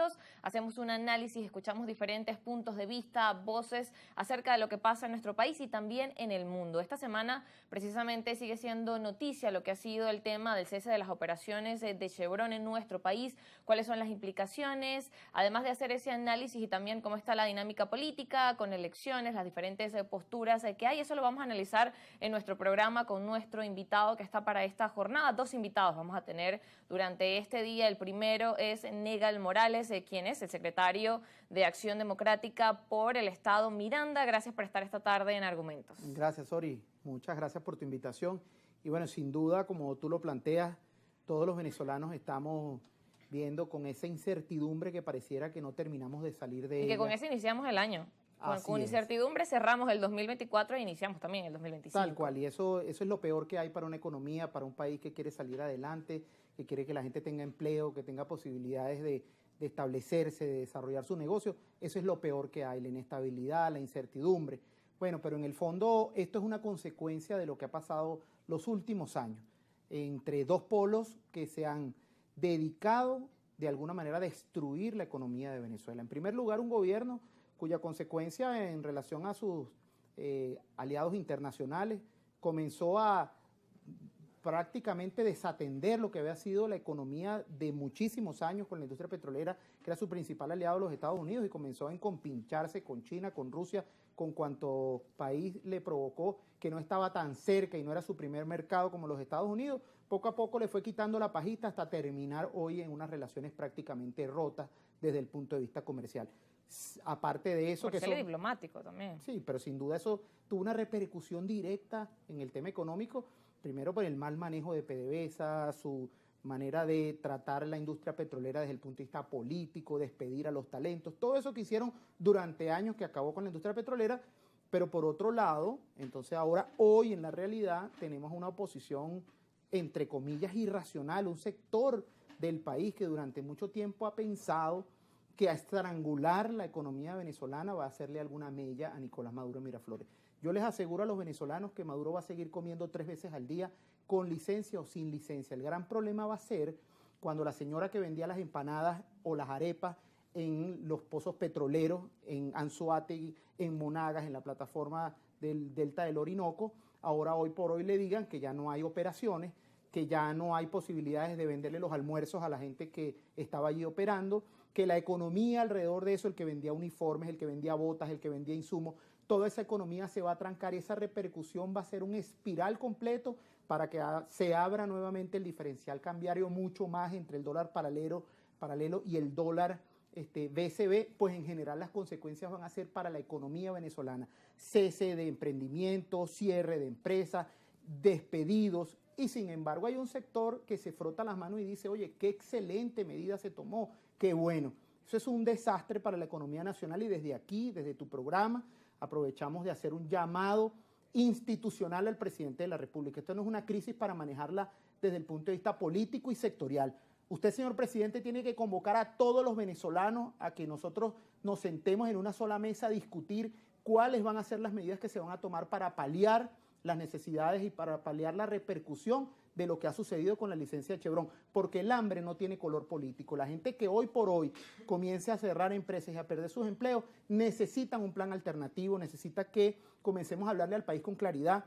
minutos hacemos un análisis, escuchamos diferentes puntos de vista, voces acerca de lo que pasa en nuestro país y también en el mundo. Esta semana precisamente sigue siendo noticia lo que ha sido el tema del cese de las operaciones de Chevron en nuestro país, cuáles son las implicaciones, además de hacer ese análisis y también cómo está la dinámica política con elecciones, las diferentes posturas que hay. Eso lo vamos a analizar en nuestro programa con nuestro invitado que está para esta jornada. Dos invitados vamos a tener durante este día. El primero es Negal Morales, quien es el secretario de Acción Democrática por el Estado Miranda. Gracias por estar esta tarde en Argumentos. Gracias, Ori. Muchas gracias por tu invitación. Y bueno, sin duda, como tú lo planteas, todos los venezolanos estamos viendo con esa incertidumbre que pareciera que no terminamos de salir de ella. Y que con eso iniciamos el año. Con incertidumbre cerramos el 2024 e iniciamos también el 2025. Tal cual, y eso es lo peor que hay para una economía, para un país que quiere salir adelante, que quiere que la gente tenga empleo, que tenga posibilidades de establecerse, de desarrollar su negocio. Eso es lo peor que hay, la inestabilidad, la incertidumbre. Bueno, pero en el fondo esto es una consecuencia de lo que ha pasado los últimos años, entre dos polos que se han dedicado de alguna manera a destruir la economía de Venezuela. En primer lugar, un gobierno cuya consecuencia en relación a sus aliados internacionales comenzó a prácticamente desatender lo que había sido la economía de muchísimos años con la industria petrolera, que era su principal aliado de los Estados Unidos, y comenzó a encompañarse con China, con Rusia, con cuanto país le provocó que no estaba tan cerca y no era su primer mercado como los Estados Unidos. Poco a poco le fue quitando la pajita hasta terminar hoy en unas relaciones prácticamente rotas desde el punto de vista comercial. Aparte de eso... Por ser diplomático también. Sí, pero sin duda eso tuvo una repercusión directa en el tema económico, primero por el mal manejo de PDVSA, su manera de tratar la industria petrolera desde el punto de vista político, despedir a los talentos, todo eso que hicieron durante años que acabó con la industria petrolera. Pero por otro lado, entonces ahora, hoy en la realidad, tenemos una oposición, entre comillas, irracional, un sector del país que durante mucho tiempo ha pensado que a estrangular la economía venezolana va a hacerle alguna mella a Nicolás Maduro Miraflores. Yo les aseguro a los venezolanos que Maduro va a seguir comiendo 3 veces al día, con licencia o sin licencia. El gran problema va a ser cuando la señora que vendía las empanadas o las arepas en los pozos petroleros, en Anzoátegui, en Monagas, en la plataforma del Delta del Orinoco, ahora hoy por hoy le digan que ya no hay operaciones, que ya no hay posibilidades de venderle los almuerzos a la gente que estaba allí operando, que la economía alrededor de eso, el que vendía uniformes, el que vendía botas, el que vendía insumos, toda esa economía se va a trancar y esa repercusión va a ser un espiral completo para que se abra nuevamente el diferencial cambiario mucho más entre el dólar paralelo y el dólar BCB, pues en general las consecuencias van a ser para la economía venezolana. Cese de emprendimiento, cierre de empresas, despedidos. Y sin embargo hay un sector que se frota las manos y dice, oye, qué excelente medida se tomó, qué bueno. Eso es un desastre para la economía nacional y desde aquí, desde tu programa, aprovechamos de hacer un llamado institucional al presidente de la República. Esto no es una crisis para manejarla desde el punto de vista político y sectorial. Usted, señor presidente, tiene que convocar a todos los venezolanos a que nosotros nos sentemos en una sola mesa a discutir cuáles van a ser las medidas que se van a tomar para paliar las necesidades y para paliar la repercusión de lo que ha sucedido con la licencia de Chevron, porque el hambre no tiene color político. La gente que hoy por hoy comience a cerrar empresas y a perder sus empleos necesitan un plan alternativo, necesita que comencemos a hablarle al país con claridad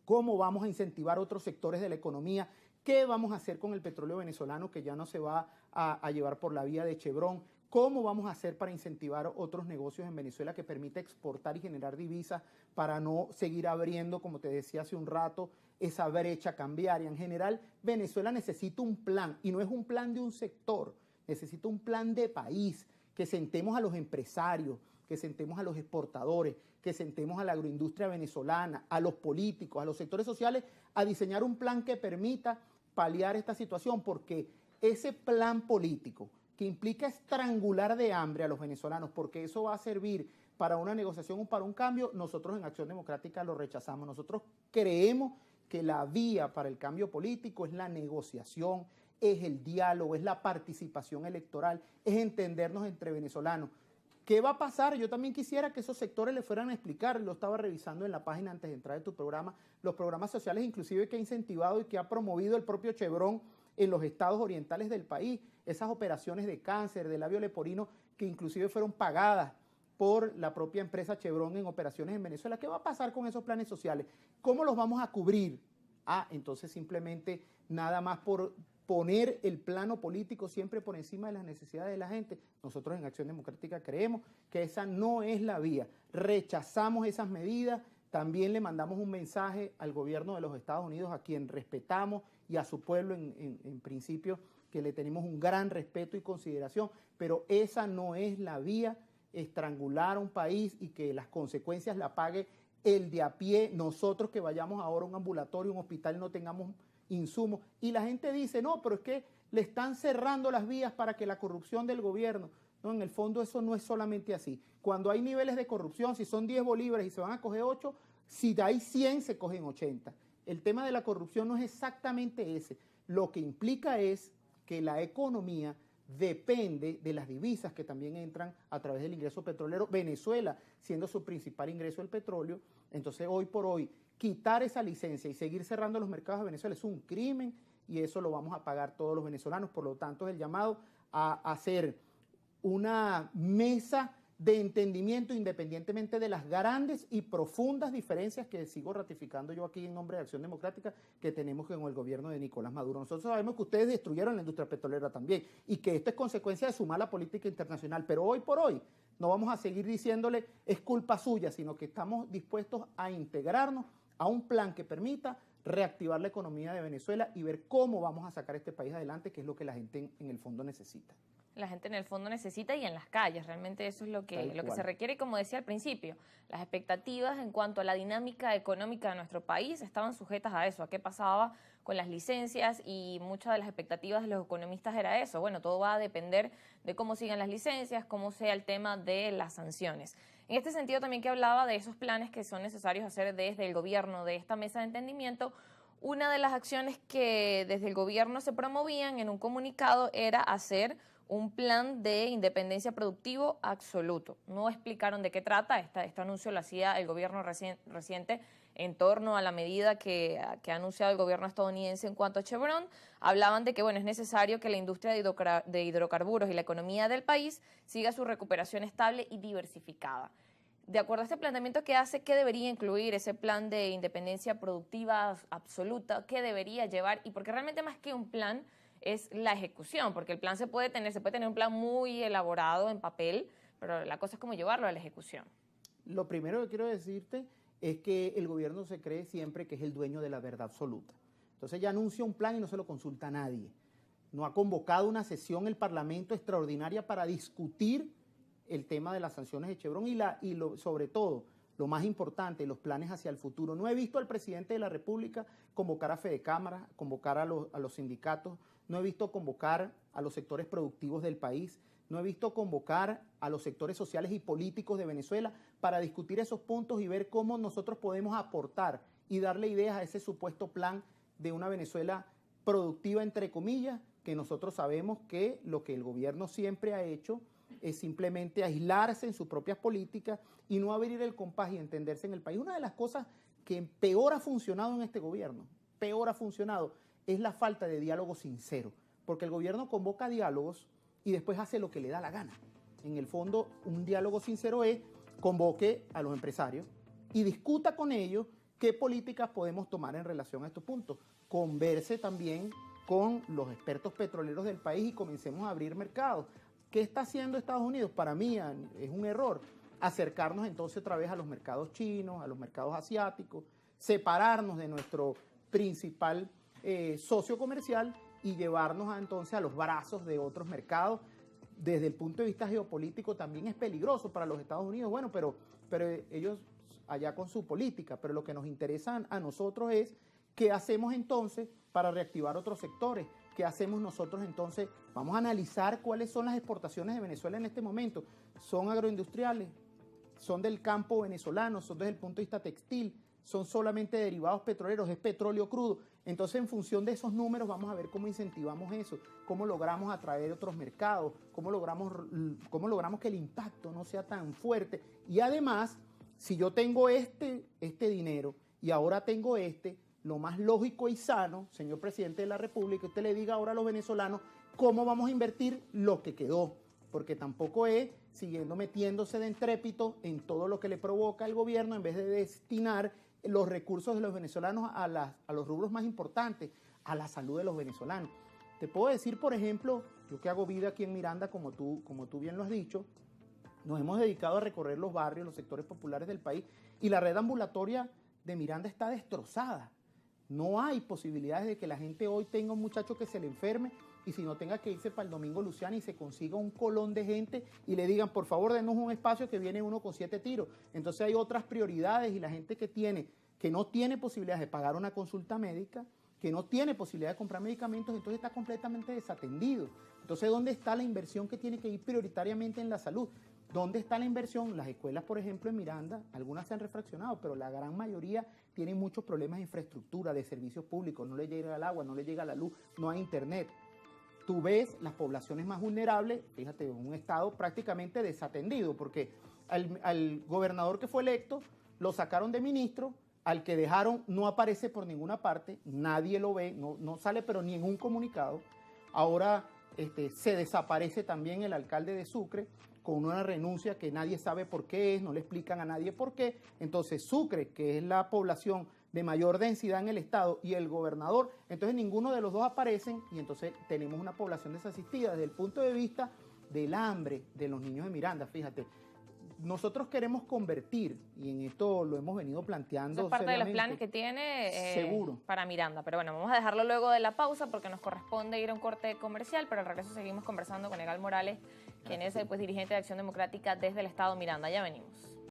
cómo vamos a incentivar otros sectores de la economía, qué vamos a hacer con el petróleo venezolano que ya no se va a llevar por la vía de Chevron, cómo vamos a hacer para incentivar otros negocios en Venezuela que permita exportar y generar divisas para no seguir abriendo, como te decía hace un rato, esa brecha cambiaria. En general, Venezuela necesita un plan, y no es un plan de un sector, necesita un plan de país, que sentemos a los empresarios, que sentemos a los exportadores, que sentemos a la agroindustria venezolana, a los políticos, a los sectores sociales, a diseñar un plan que permita paliar esta situación, porque ese plan político que implica estrangular de hambre a los venezolanos, porque eso va a servir para una negociación o para un cambio, nosotros en Acción Democrática lo rechazamos. Nosotros creemos que la vía para el cambio político es la negociación, es el diálogo, es la participación electoral, es entendernos entre venezolanos. ¿Qué va a pasar? Yo también quisiera que esos sectores le fueran a explicar, lo estaba revisando en la página antes de entrar de tu programa, los programas sociales inclusive que ha incentivado y que ha promovido el propio Chevron en los estados orientales del país, esas operaciones de cáncer, de labio leporino, que inclusive fueron pagadas por la propia empresa Chevron en operaciones en Venezuela. ¿Qué va a pasar con esos planes sociales? ¿Cómo los vamos a cubrir? Entonces simplemente nada más por poner el plano político siempre por encima de las necesidades de la gente. Nosotros en Acción Democrática creemos que esa no es la vía. Rechazamos esas medidas. También le mandamos un mensaje al gobierno de los Estados Unidos, a quien respetamos, y a su pueblo en principio, que le tenemos un gran respeto y consideración, pero esa no es la vía. Estrangular a un país y que las consecuencias la pague el de a pie, nosotros que vayamos ahora a un ambulatorio, un hospital y no tengamos insumos. Y la gente dice, no, pero es que le están cerrando las vías para que la corrupción del gobierno. No, en el fondo eso no es solamente así. Cuando hay niveles de corrupción, si son 10 bolívares y se van a coger 8, si hay 100 se cogen 80. El tema de la corrupción no es exactamente ese. Lo que implica es que la economía depende de las divisas que también entran a través del ingreso petrolero. Venezuela, siendo su principal ingreso el petróleo, entonces hoy por hoy quitar esa licencia y seguir cerrando los mercados de Venezuela es un crimen, y eso lo vamos a pagar todos los venezolanos. Por lo tanto, es el llamado a hacer una mesa de entendimiento, independientemente de las grandes y profundas diferencias que sigo ratificando yo aquí en nombre de Acción Democrática que tenemos con el gobierno de Nicolás Maduro. Nosotros sabemos que ustedes destruyeron la industria petrolera también y que esto es consecuencia de su mala política internacional, pero hoy por hoy no vamos a seguir diciéndole es culpa suya, sino que estamos dispuestos a integrarnos a un plan que permita reactivar la economía de Venezuela y ver cómo vamos a sacar este país adelante, que es lo que la gente en el fondo necesita. La gente en el fondo necesita, y en las calles, realmente eso es lo que se requiere. Y como decía al principio, las expectativas en cuanto a la dinámica económica de nuestro país estaban sujetas a eso, a qué pasaba con las licencias, y muchas de las expectativas de los economistas era eso. Bueno, todo va a depender de cómo sigan las licencias, cómo sea el tema de las sanciones. En este sentido también, que hablaba de esos planes que son necesarios hacer desde el gobierno, de esta mesa de entendimiento, una de las acciones que desde el gobierno se promovían en un comunicado era hacer un plan de independencia productivo absoluto. No explicaron de qué trata. Este anuncio lo hacía el gobierno reciente en torno a la medida que ha anunciado el gobierno estadounidense en cuanto a Chevron. Hablaban de que es necesario que la industria de hidrocarburos y la economía del país siga su recuperación estable y diversificada. De acuerdo a este planteamiento que hace, ¿qué debería incluir ese plan de independencia productiva absoluta? ¿Qué debería llevar? Y porque realmente más que un plan es la ejecución, porque el plan se puede tener un plan muy elaborado en papel, pero la cosa es cómo llevarlo a la ejecución. Lo primero que quiero decirte es que el gobierno se cree siempre que es el dueño de la verdad absoluta. Entonces ya anuncia un plan y no se lo consulta a nadie. No ha convocado una sesión el Parlamento extraordinaria para discutir el tema de las sanciones de Chevron sobre todo, lo más importante, los planes hacia el futuro. No he visto al presidente de la República convocar a Fedecámara, convocar a los sindicatos, no he visto convocar a los sectores productivos del país, no he visto convocar a los sectores sociales y políticos de Venezuela para discutir esos puntos y ver cómo nosotros podemos aportar y darle ideas a ese supuesto plan de una Venezuela productiva, entre comillas, que nosotros sabemos que lo que el gobierno siempre ha hecho es simplemente aislarse en sus propias políticas y no abrir el compás y entenderse en el país. Una de las cosas que peor ha funcionado en este gobierno, es la falta de diálogo sincero, porque el gobierno convoca diálogos y después hace lo que le da la gana. En el fondo, un diálogo sincero es convoque a los empresarios y discuta con ellos qué políticas podemos tomar en relación a estos puntos. Converse también con los expertos petroleros del país y comencemos a abrir mercados. ¿Qué está haciendo Estados Unidos? Para mí es un error acercarnos entonces otra vez a los mercados chinos, a los mercados asiáticos, separarnos de nuestro principal socio comercial y llevarnos entonces a los brazos de otros mercados. Desde el punto de vista geopolítico también es peligroso para los Estados Unidos, pero ellos allá con su política, pero lo que nos interesa a nosotros es qué hacemos entonces para reactivar otros sectores. ¿Qué hacemos nosotros entonces? Vamos a analizar cuáles son las exportaciones de Venezuela en este momento. ¿Son agroindustriales? ¿Son del campo venezolano? ¿Son desde el punto de vista textil? ¿Son solamente derivados petroleros? ¿Es petróleo crudo? Entonces, en función de esos números, vamos a ver cómo incentivamos eso, cómo logramos atraer otros mercados, cómo logramos que el impacto no sea tan fuerte. Y además, si yo tengo este dinero y ahora tengo lo más lógico y sano, señor presidente de la República, usted le diga ahora a los venezolanos cómo vamos a invertir lo que quedó, porque tampoco es siguiendo metiéndose de entrépito en todo lo que le provoca el gobierno en vez de destinar los recursos de los venezolanos a los rubros más importantes, a la salud de los venezolanos. Te puedo decir, por ejemplo, yo que hago vida aquí en Miranda, como tú bien lo has dicho, nos hemos dedicado a recorrer los barrios, los sectores populares del país, y la red ambulatoria de Miranda está destrozada. No hay posibilidades de que la gente hoy tenga un muchacho que se le enferme y si no tenga que irse para el Domingo Luciano y se consiga un colón de gente y le digan, por favor, denos un espacio que viene uno con 7 tiros. Entonces hay otras prioridades y la gente que no tiene posibilidades de pagar una consulta médica, que no tiene posibilidad de comprar medicamentos, entonces está completamente desatendido. Entonces, ¿dónde está la inversión que tiene que ir prioritariamente en la salud? ¿Dónde está la inversión? Las escuelas, por ejemplo, en Miranda, algunas se han refraccionado, pero la gran mayoría tienen muchos problemas de infraestructura, de servicios públicos, no le llega el agua, no le llega la luz, no hay internet. Tú ves las poblaciones más vulnerables, fíjate, en un estado prácticamente desatendido, porque al gobernador que fue electo lo sacaron de ministro, al que dejaron no aparece por ninguna parte, nadie lo ve, no sale pero ni en un comunicado. Ahora se desaparece también el alcalde de Sucre con una renuncia que nadie sabe por qué es, no le explican a nadie por qué. Entonces Sucre, que es la población de mayor densidad en el estado, y el gobernador, entonces ninguno de los dos aparecen y entonces tenemos una población desasistida desde el punto de vista del hambre de los niños de Miranda, fíjate. Nosotros queremos convertir, y en esto lo hemos venido planteando. Eso es parte de los planes que tiene seguro para Miranda. Pero bueno, vamos a dejarlo luego de la pausa porque nos corresponde ir a un corte comercial, pero al regreso seguimos conversando con Egal Morales, quien es pues, dirigente de Acción Democrática desde el Estado Miranda. Ya venimos.